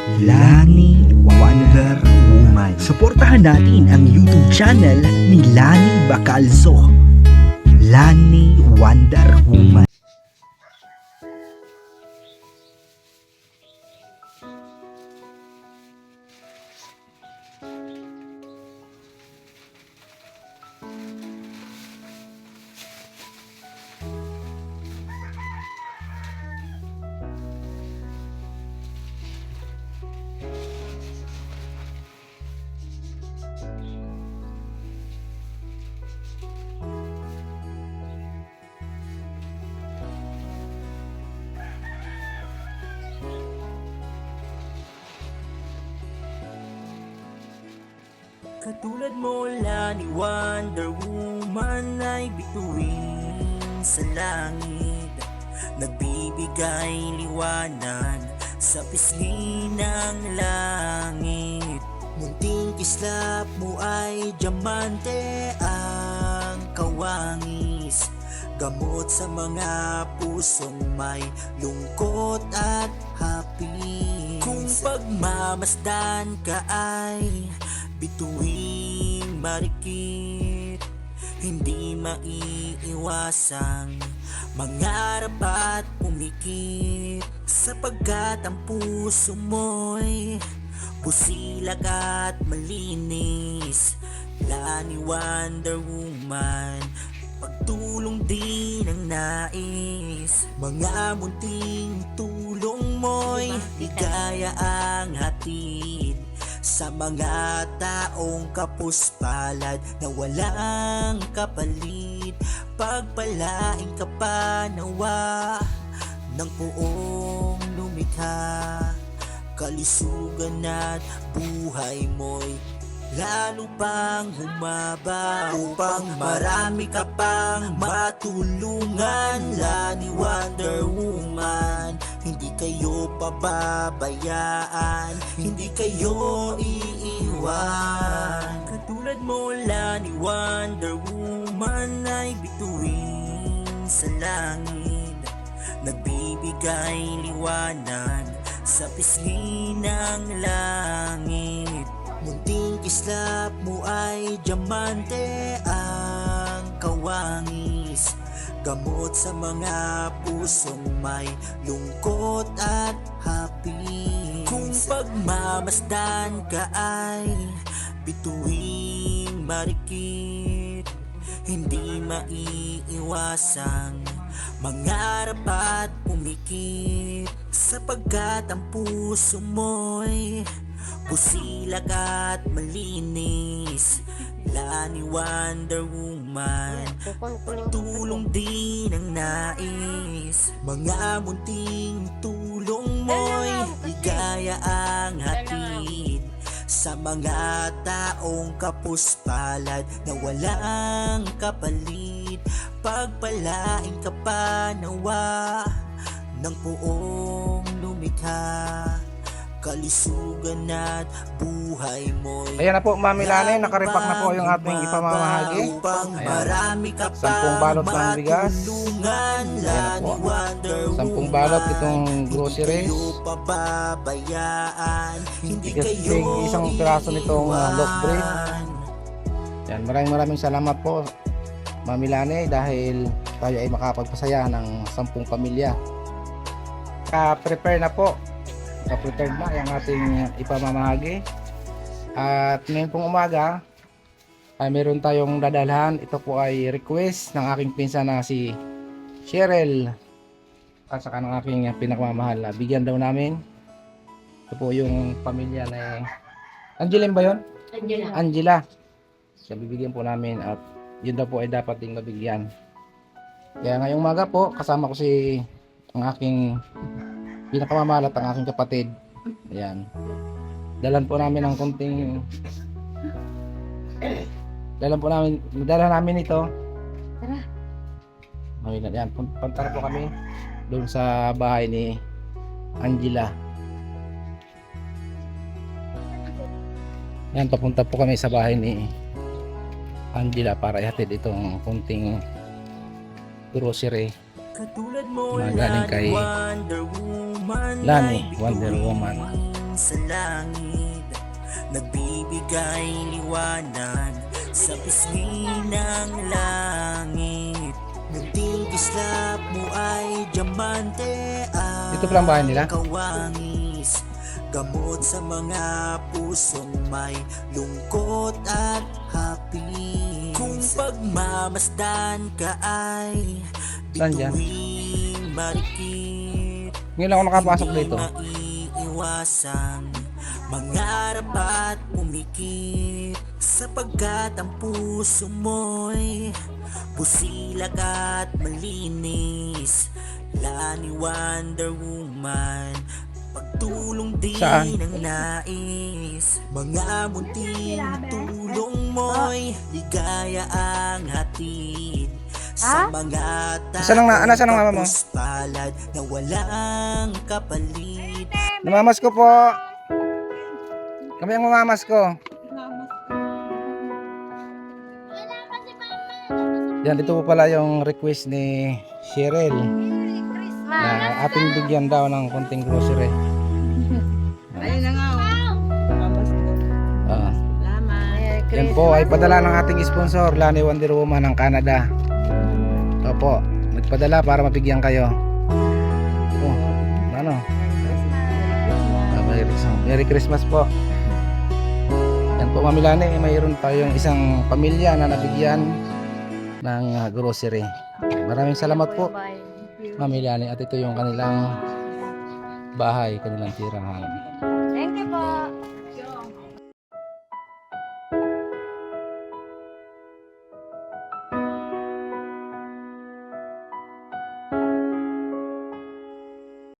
Lani Wonder Woman. Suportahan natin ang YouTube channel ni Lani Bacalzo. Lani Wonder Woman. Katulad mo Lani Wonder Woman ay bituin sa langit, nagbibigay liwanag sa pisngi ng langit. Munting kislap mo ay diamante ang kawangis, gamot sa mga pusong may lungkot at happy. Kung pagmamasdan ka ay bituing marikit, hindi maiiwasang mangarap at pumikit, sapagkat ang puso mo'y busilag at malinis. Lani Wonder Woman, pagtulong din ang nais, mga munting tulong mo'y ligaya ang hatid sa mga taong kapuspalad na walang kapalit. Pagpalain ka pa nawa ng Poong lumikha, kalusugan at buhay mo'y lalo pang humaba, upang marami ka pang matulungan. Lani Wonder Woman, hindi kayo pababayaan, hindi kayo iiwan. Katulad mo Lani Wonder Woman ay bituin sa langit, nagbibigay liwanag sa pisngi ng langit. Munting kislap mo ay diamante ang kawangis, gamot sa mga pusong may lungkot at happy. Kung pagmamasdan ka ay bituing marikit, hindi maiiwasang mangarap at pumikit, sapagkat ang puso mo'y busilag at malinis. Lani Wonder Woman, pagtulong din ang nais, mga munting tulong mo'y ligaya ang hatid sa mga taong kapuspalad na walang kapalit. Pagpalain ka pa nawa ng Poong lumikha, kalusugan at buhay mo'y Ayan na po, Mami Lani, nakaripak na po yung ating ipamamahagi. Marami ka pa 10 balot ng bigas. matulungan. Ayan na Lani po. Wonder 10 balot itong groceries. Hindi kayo pababayaan, hindi kayo Isang piraso nitong loaf bread. Yan, maraming salamat po, Mami Lani, dahil tayo ay makapagpasaya ng 10 pamilya. Prepare na po. Prepared na yung ating ipamamahagi. At ngayon pong umaga ay meron tayong dadalhan. Ito po ay request ng aking pinsan na si Cheryl at saka ng aking pinakamamahal na bigyan daw namin. Ito po yung pamilya na Angeline ba yun? Angela. So bibigyan po namin at yun daw po ay dapat ding mabigyan. Kaya ngayong umaga po kasama ko si ang aking pinakamamahal at ang aking kapatid. Ayan. Dalan po namin ng konting dala namin ito. Tara. Yan, punta po kami doon sa bahay ni Angela. Yan, papunta po kami sa bahay ni Angela para ihatid itong konting grocery Katulad mo na galing kay Lani Wonder Woman. sa langit, nagbibigay liwanag sa pisngi ng langit. Nagtigislap mo ay diamante at Dito pala ang bahay nila? kawangis, gamot sa mga pusong may lungkot at hapis. Kung pagmamasdan ka ay Saan dyan? bituing marikit, Ngayon lang ako nakapasok hindi dito. maiiwasang mangarap at pumikit, sapagkat ang puso mo'y busilak at malinis. Lani Wonder Woman, pagtulong din Saan? ang nais. Mga munting tulong mo'y ligaya ang hatid sa mga Nasaan ang mama mo? tapos palad na walang kapalit. Namamas ko po. Kami ang mamamas ko. Yan, dito po pala yung request ni Cheryl na ating bigyan daw ng konting grocery. Ayun na nga. Ah. Salamat. Yan po ay padala ng ating sponsor, Lani Wonder Woman ng Canada. Opo, nagpadala para mabigyan kayo. Oh, ano? Merry Christmas po. Yan po, Mami Lani, mayroon tayong isang pamilya na nabigyan ng grocery. Maraming salamat po, Mami Lani, at ito yung kanilang bahay, kanilang tirahan. Thank you po.